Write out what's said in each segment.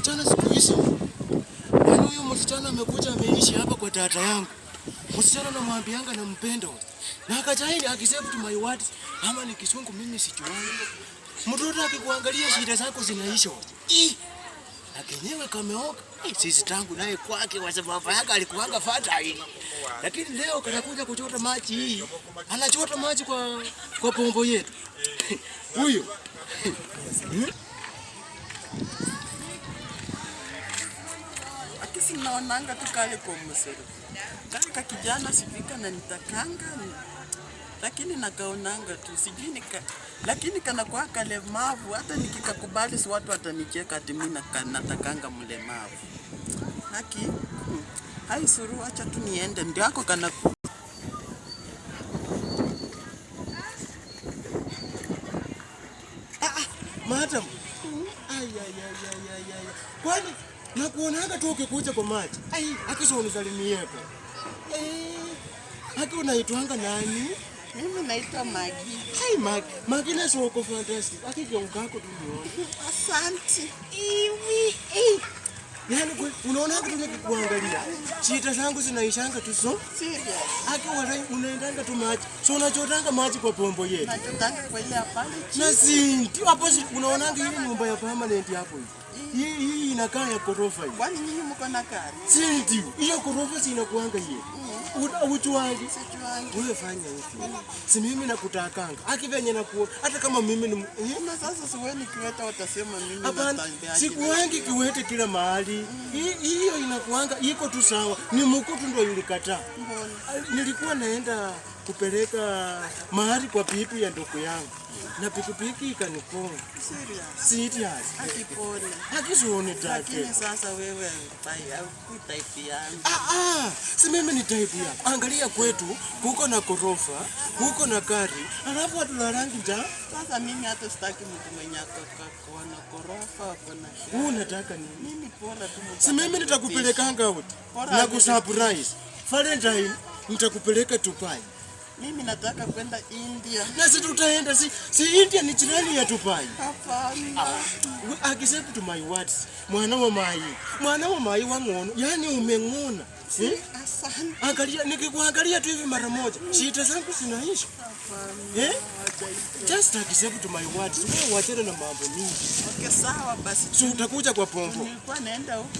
msichana siku hizi. Yaani huyo msichana amekuja ameishi hapa kwa tata yangu. Msichana namwambianga nampenda. Na akajaini accept my words. Ama ni kisungu mimi sijui. Mtoto akikuangalia shida zako zinaisha. Na kenyewe kameoka. Sisi tangu naye kwake kwa sababu yake alikuanga fertile. Lakini leo kanakuja kuchota maji hii. Anachota maji kwa pombo yetu. Huyo. Akisi naonanga tu kale kwa msero. Kaka kijana sifika na nitakanga. Lakini nakaonanga tu sijui lakini kana kwa kalemavu hata nikikakubali si watu watanicheka ati mimi natakanga mlemavu. Haki hai suru acha tu niende ndio yako kana Madam. Ay. Kwani nakuonaga tu ukikuja kwa maji. Akisha unisalimie hapo. Haki unaitwanga nani? mimi naitwa Magi. Magi na soko fantastic. Akigeuka tu nione. Asante. Yaani unaona kitu nikikuangalia. Shida zangu zinaishanga tu so. Serious. Haki wewe unaendanga tu maji. So unachotanga maji kwa pombo yetu. Nachotanga kwa ile hapana. Na sinti hapo unaonanga ile nyumba ya permanent hapo hivi. Hii inakaa ya ghorofa hii. Kwani nyinyi mko na gari? Sinti. Hiyo ghorofa si inakuanga hiyo. Uchuangi. Sichuangi. Wewe fanya hivi. Si mimi nakutakanga. Haki venye nakuona hata kama mimi ni sasa siweni kiwete watasema mimi natembea. Sikuangi kiwete kila mahali. Hiyo inakuanga iko tu sawa. Ni mkutu ndio yulikataa. Nilikuwa naenda kupeleka mahali kwa pipi ya ndugu yangu. Na pikipiki ikanikonga. Serious. Akipone. Hakisione take. Lakini sasa wewe au type yangu. Si mimi ni type yangu. Angalia kwetu huko na ghorofa, huko na gari. Alafu watu la rangi ta. Sasa mimi hata sitaki mtu mwenye kwa na ghorofa kuna. Unataka nini? Mimi bora tu. Si mimi nitakupelekanga out. Na kusurprise. Valentine nitakupeleka Dubai. Mimi nataka kwenda India. Na si tutaenda si India ni jirani ya Dubai. Hapana. Accept to my words. Mwana wa mai wangono. Yaani umengona. Asante. Angalia nikikuangalia tu hivi mara moja. Shida zangu zinaisha. Hapana. Just accept to my words. Wewe wachana na mambo mingi. Okay, sawa basi. So utakuja kwa pombo. Nilikuwa naenda huko.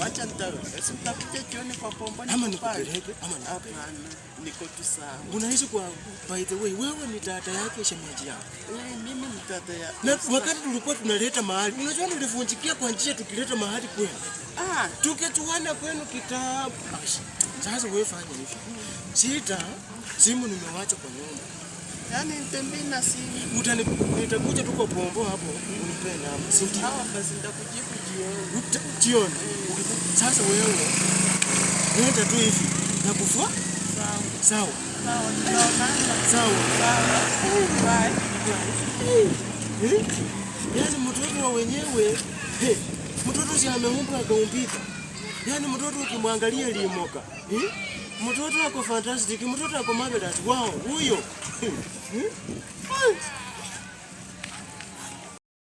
Wacha nitakuja jioni kwa pombo. Ama nikupeleke ama hapana. Niko tu sawa. Unaishi kwa by the way wewe ni dada yake shemeji yako. Mimi ni dada ya. Na wakati tulikuwa tunaleta mahali. Unajua nilivunjikia kwa njia tukileta mahali kwenu. Tuketuana kwenu kitabu. Sasa wewe fanya hivi. Shida simu nimewacha kwa nyumba. Yaani nitembee na simu. Nitakuja tu kwa pombo hapo unipe namba. Si ndio? Basi nitakujibu jioni. Jioni. Sasa wewe nenda tu hivi na kufua? Sawa. Sawa. Yaani mtoto wa wenyewe, mtoto si ameumbwa akaumbika. Yaani mtoto ukimwangalia limoka. Mtoto ako fantastic, mtoto ako marvelous. Wow, huyo.